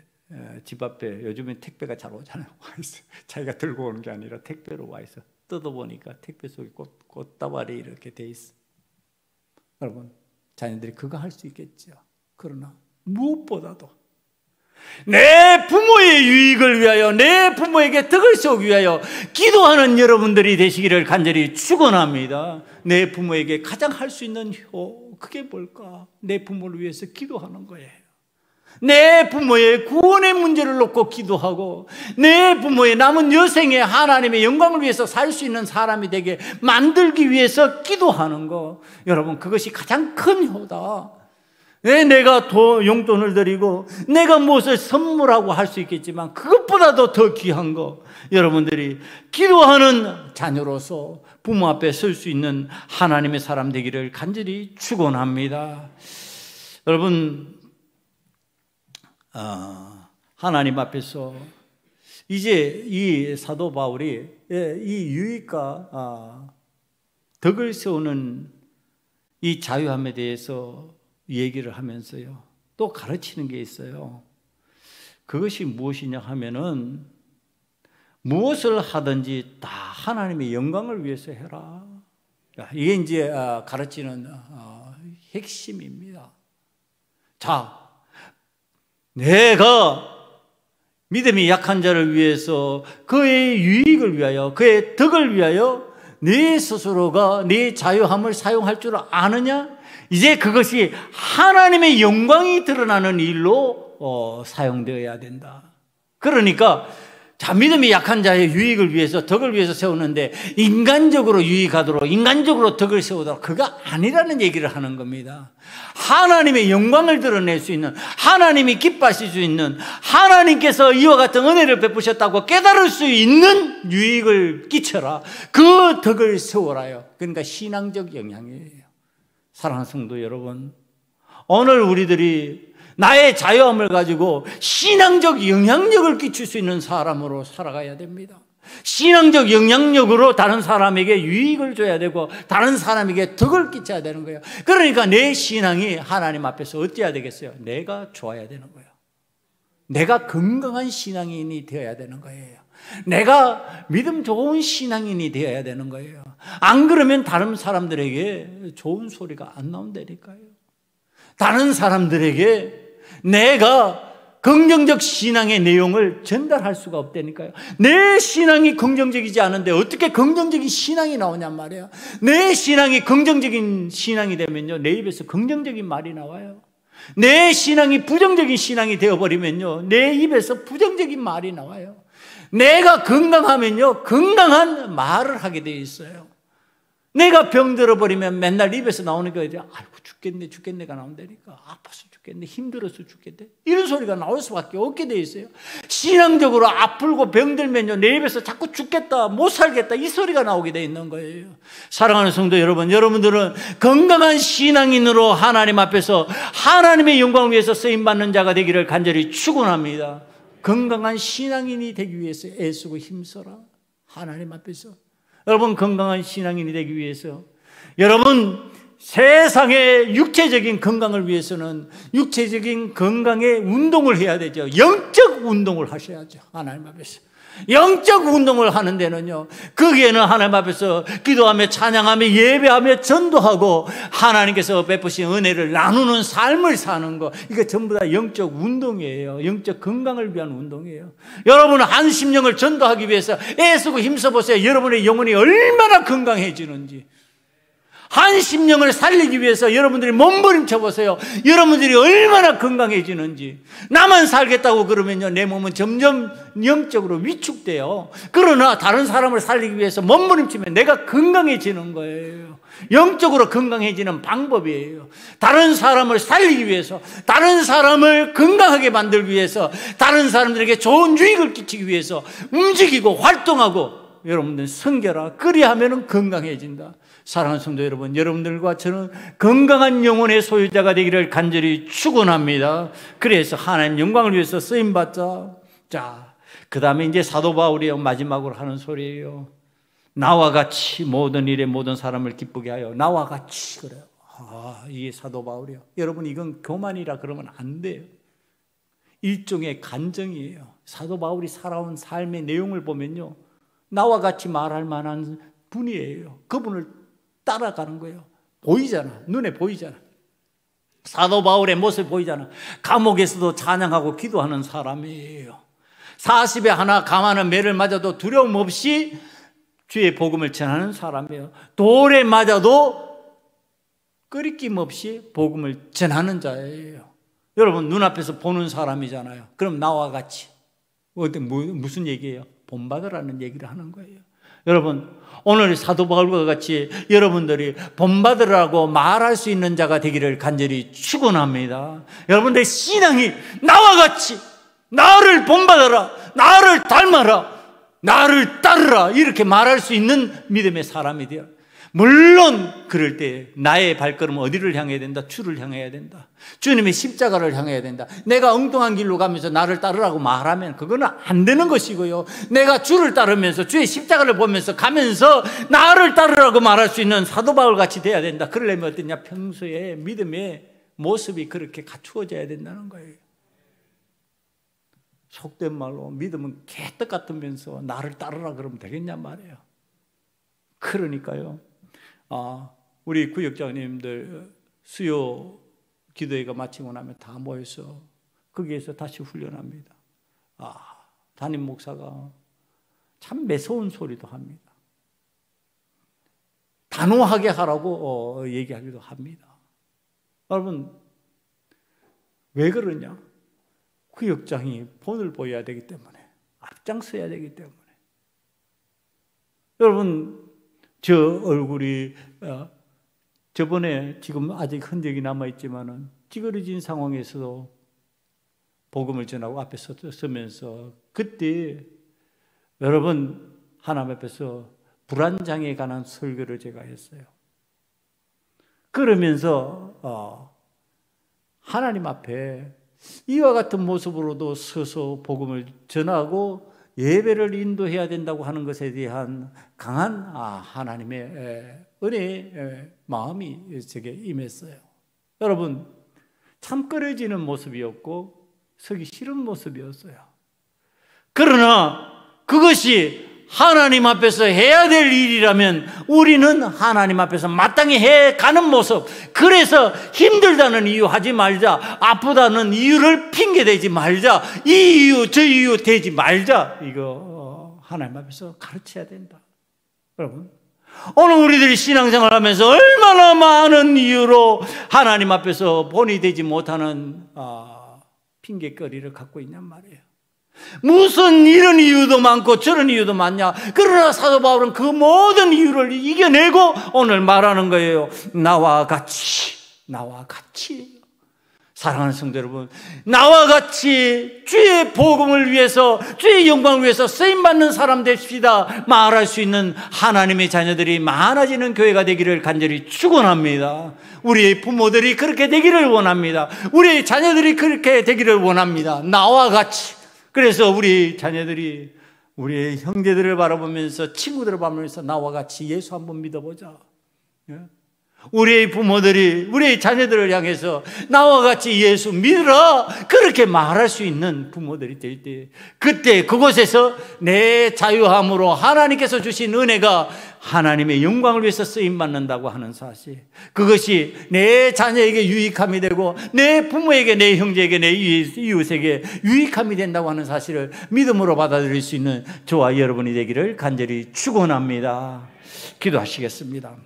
집 앞에, 요즘엔 택배가 잘 오잖아요. 와 있어. 자기가 들고 오는 게 아니라 택배로 와 있어. 뜯어보니까 택배 속에 꽃다발이 이렇게 돼 있어. 여러분, 자녀들이 그거 할 수 있겠죠. 그러나 무엇보다도 내 부모의 유익을 위하여, 내 부모에게 덕을 세우기 위하여 기도하는 여러분들이 되시기를 간절히 축원합니다. 내 부모에게 가장 할 수 있는 그게 뭘까? 내 부모를 위해서 기도하는 거예요. 내 부모의 구원의 문제를 놓고 기도하고 내 부모의 남은 여생에 하나님의 영광을 위해서 살 수 있는 사람이 되게 만들기 위해서 기도하는 거, 여러분, 그것이 가장 큰 효다. 내가 용돈을 드리고 내가 무엇을 선물하고 할 수 있겠지만 그것보다도 더 귀한 거, 여러분들이 기도하는 자녀로서 부모 앞에 설 수 있는 하나님의 사람 되기를 간절히 축원합니다. 여러분, 하나님 앞에서 이제 이 사도 바울이 이 유익과 덕을 세우는 이 자유함에 대해서 얘기를 하면서요, 또 가르치는 게 있어요. 그것이 무엇이냐 하면은, 무엇을 하든지 다 하나님의 영광을 위해서 해라. 이게 이제 가르치는 핵심입니다. 자, 내가 믿음이 약한 자를 위해서, 그의 유익을 위하여, 그의 덕을 위하여 네 스스로가 네 자유함을 사용할 줄 아느냐? 이제 그것이 하나님의 영광이 드러나는 일로 사용되어야 된다. 그러니까 자, 믿음이 약한 자의 유익을 위해서, 덕을 위해서 세우는데 인간적으로 유익하도록, 인간적으로 덕을 세우도록, 그거 아니라는 얘기를 하는 겁니다. 하나님의 영광을 드러낼 수 있는, 하나님이 기뻐하실 수 있는, 하나님께서 이와 같은 은혜를 베푸셨다고 깨달을 수 있는 유익을 끼쳐라. 그 덕을 세워라요. 그러니까 신앙적 영향이에요. 사랑하는 성도 여러분, 오늘 우리들이 나의 자유함을 가지고 신앙적 영향력을 끼칠 수 있는 사람으로 살아가야 됩니다. 신앙적 영향력으로 다른 사람에게 유익을 줘야 되고 다른 사람에게 덕을 끼쳐야 되는 거예요. 그러니까 내 신앙이 하나님 앞에서 어때야 되겠어요? 내가 좋아야 되는 거예요. 내가 건강한 신앙인이 되어야 되는 거예요. 내가 믿음 좋은 신앙인이 되어야 되는 거예요. 안 그러면 다른 사람들에게 좋은 소리가 안 나온다니까요. 다른 사람들에게 내가 긍정적 신앙의 내용을 전달할 수가 없다니까요. 내 신앙이 긍정적이지 않은데 어떻게 긍정적인 신앙이 나오냔 말이에요. 내 신앙이 긍정적인 신앙이 되면요, 내 입에서 긍정적인 말이 나와요. 내 신앙이 부정적인 신앙이 되어버리면요, 내 입에서 부정적인 말이 나와요. 내가 건강하면요, 건강한 말을 하게 돼 있어요. 내가 병들어 버리면 맨날 입에서 나오는 게 아이고 죽겠네가 나온다니까. 아파서 죽겠네, 힘들어서 죽겠네, 이런 소리가 나올 수밖에 없게 돼 있어요. 신앙적으로 아프고 병들면요, 내 입에서 자꾸 죽겠다, 못 살겠다, 이 소리가 나오게 돼 있는 거예요. 사랑하는 성도 여러분, 여러분들은 건강한 신앙인으로 하나님 앞에서 하나님의 영광을 위해서 쓰임받는 자가 되기를 간절히 축원합니다. 건강한 신앙인이 되기 위해서 애쓰고 힘써라. 하나님 앞에서 여러분, 건강한 신앙인이 되기 위해서 여러분, 세상의 육체적인 건강을 위해서는 육체적인 건강의 운동을 해야 되죠. 영적 운동을 하셔야죠. 하나님 앞에서 영적 운동을 하는 데는요, 거기에는 하나님 앞에서 기도하며 찬양하며 예배하며 전도하고 하나님께서 베푸신 은혜를 나누는 삶을 사는 거, 이게 전부 다 영적 운동이에요. 영적 건강을 위한 운동이에요. 여러분은 한 심령을 전도하기 위해서 애쓰고 힘써보세요. 여러분의 영혼이 얼마나 건강해지는지. 한 심령을 살리기 위해서 여러분들이 몸부림쳐 보세요. 여러분들이 얼마나 건강해지는지. 나만 살겠다고 그러면요, 내 몸은 점점 영적으로 위축돼요. 그러나 다른 사람을 살리기 위해서 몸부림치면 내가 건강해지는 거예요. 영적으로 건강해지는 방법이에요. 다른 사람을 살리기 위해서, 다른 사람을 건강하게 만들기 위해서, 다른 사람들에게 좋은 유익을 끼치기 위해서 움직이고 활동하고, 여러분들 성결하, 그리하면 건강해진다. 사랑하는 성도 여러분, 여러분들과 저는 건강한 영혼의 소유자가 되기를 간절히 축원합니다. 그래서 하나님 영광을 위해서 쓰임받자. 자, 그 다음에 이제 사도 바울이 마지막으로 하는 소리예요. 나와 같이 모든 일에 모든 사람을 기쁘게 하여. 나와 같이. 그래요. 이게 사도 바울이요. 여러분, 이건 교만이라 그러면 안 돼요. 일종의 간증이에요. 사도 바울이 살아온 삶의 내용을 보면요, 나와 같이 말할 만한 분이에요. 그분을 따라가는 거예요. 보이잖아. 눈에 보이잖아. 사도 바울의 모습이 보이잖아. 감옥에서도 찬양하고 기도하는 사람이에요. 40에 하나 감하는 매를 맞아도 두려움 없이 주의 복음을 전하는 사람이에요. 돌에 맞아도 끄리낌 없이 복음을 전하는 자예요. 여러분, 눈앞에서 보는 사람이잖아요. 그럼 나와 같이 무슨 얘기예요? 본받으라는 얘기를 하는 거예요. 여러분, 오늘 사도 바울과 같이 여러분들이 본받으라고 말할 수 있는 자가 되기를 간절히 축원합니다. 여러분들의 신앙이 나와 같이 나를 본받아라, 나를 닮아라, 나를 따르라, 이렇게 말할 수 있는 믿음의 사람이 되어, 물론 그럴 때 나의 발걸음은 어디를 향해야 된다? 주를 향해야 된다. 주님의 십자가를 향해야 된다. 내가 엉뚱한 길로 가면서 나를 따르라고 말하면 그거는 안 되는 것이고요, 내가 주를 따르면서 주의 십자가를 보면서 가면서 나를 따르라고 말할 수 있는 사도 바울 같이 돼야 된다. 그러려면 어떠냐? 평소에 믿음의 모습이 그렇게 갖추어져야 된다는 거예요. 속된 말로 믿음은 개떡 같으면서 나를 따르라 그러면 되겠냐 말이에요. 그러니까요, 우리 구역장님들 수요 기도회가 마치고 나면 다 모여서 거기에서 다시 훈련합니다. 담임 목사가 참 매서운 소리도 합니다. 단호하게 하라고 얘기하기도 합니다. 여러분, 왜 그러냐? 구역장이 본을 보여야 되기 때문에, 앞장서야 되기 때문에. 여러분, 저 얼굴이 저번에 지금 아직 흔적이 남아있지만은 찌그러진 상황에서도 복음을 전하고 앞에 서면서, 그때 여러분 하나님 앞에서 불안장애에 관한 설교를 제가 했어요. 그러면서 하나님 앞에 이와 같은 모습으로도 서서 복음을 전하고 예배를 인도해야 된다고 하는 것에 대한 강한 하나님의 은혜의 마음이 제게 임했어요. 여러분, 참 꺼려지는 모습이었고 서기 싫은 모습이었어요. 그러나 그것이 하나님 앞에서 해야 될 일이라면 우리는 하나님 앞에서 마땅히 해가는 모습, 그래서 힘들다는 이유 하지 말자, 아프다는 이유를 핑계대지 말자, 이 이유 저 이유 대지 말자, 이거 하나님 앞에서 가르쳐야 된다. 여러분, 오늘 우리들이 신앙생활 하면서 얼마나 많은 이유로 하나님 앞에서 본이 되지 못하는 핑계거리를 갖고 있냔 말이에요. 무슨 이런 이유도 많고 저런 이유도 많냐. 그러나 사도 바울은 그 모든 이유를 이겨내고 오늘 말하는 거예요. 나와 같이, 나와 같이. 사랑하는 성도 여러분, 나와 같이 주의 복음을 위해서, 주의 영광을 위해서 쓰임받는 사람 됩시다 말할 수 있는 하나님의 자녀들이 많아지는 교회가 되기를 간절히 축원합니다. 우리의 부모들이 그렇게 되기를 원합니다. 우리의 자녀들이 그렇게 되기를 원합니다. 나와 같이. 그래서 우리 자녀들이 우리의 형제들을 바라보면서, 친구들을 바라보면서 나와 같이 예수 한번 믿어보자. 우리의 부모들이 우리의 자녀들을 향해서 나와 같이 예수 믿으라 그렇게 말할 수 있는 부모들이 될 때, 그때 그곳에서 내 자유함으로 하나님께서 주신 은혜가 하나님의 영광을 위해서 쓰임받는다고 하는 사실, 그것이 내 자녀에게 유익함이 되고 내 부모에게, 내 형제에게, 내 이웃에게 유익함이 된다고 하는 사실을 믿음으로 받아들일 수 있는 저와 여러분이 되기를 간절히 축원합니다. 기도하시겠습니다.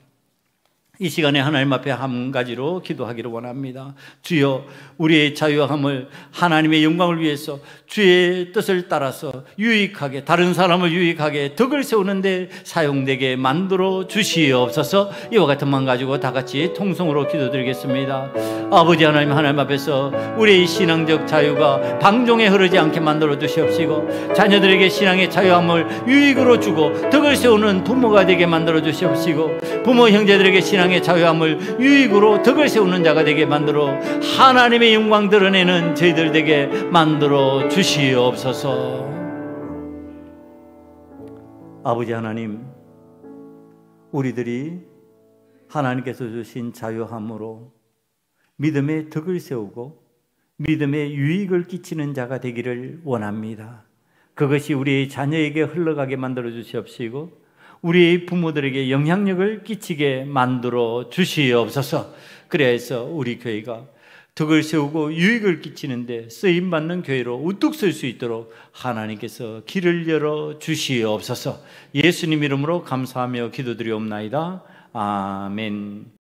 이 시간에 하나님 앞에 한 가지로 기도하기를 원합니다. 주여, 우리의 자유함을 하나님의 영광을 위해서 주의 뜻을 따라서 유익하게, 다른 사람을 유익하게 덕을 세우는데 사용되게 만들어 주시옵소서. 이와 같은 마음 가지고 다 같이 통성으로 기도드리겠습니다. 아버지 하나님, 하나님 앞에서 우리의 신앙적 자유가 방종에 흐르지 않게 만들어 주시옵시고, 자녀들에게 신앙의 자유함을 유익으로 주고 덕을 세우는 부모가 되게 만들어 주시옵시고, 부모 형제들에게 신앙의 자유함을 유익으로 덕을 세우는 자가 되게 만들어 하나님의 영광 드러내는 저희들 되게 만들어 주시옵소서. 아버지 하나님, 우리들이 하나님께서 주신 자유함으로 믿음의 덕을 세우고 믿음의 유익을 끼치는 자가 되기를 원합니다. 그것이 우리의 자녀에게 흘러가게 만들어 주시옵시고 우리의 부모들에게 영향력을 끼치게 만들어 주시옵소서. 그래서 우리 교회가 덕을 세우고 유익을 끼치는데 쓰임받는 교회로 우뚝 설 수 있도록 하나님께서 길을 열어 주시옵소서. 예수님 이름으로 감사하며 기도드리옵나이다. 아멘.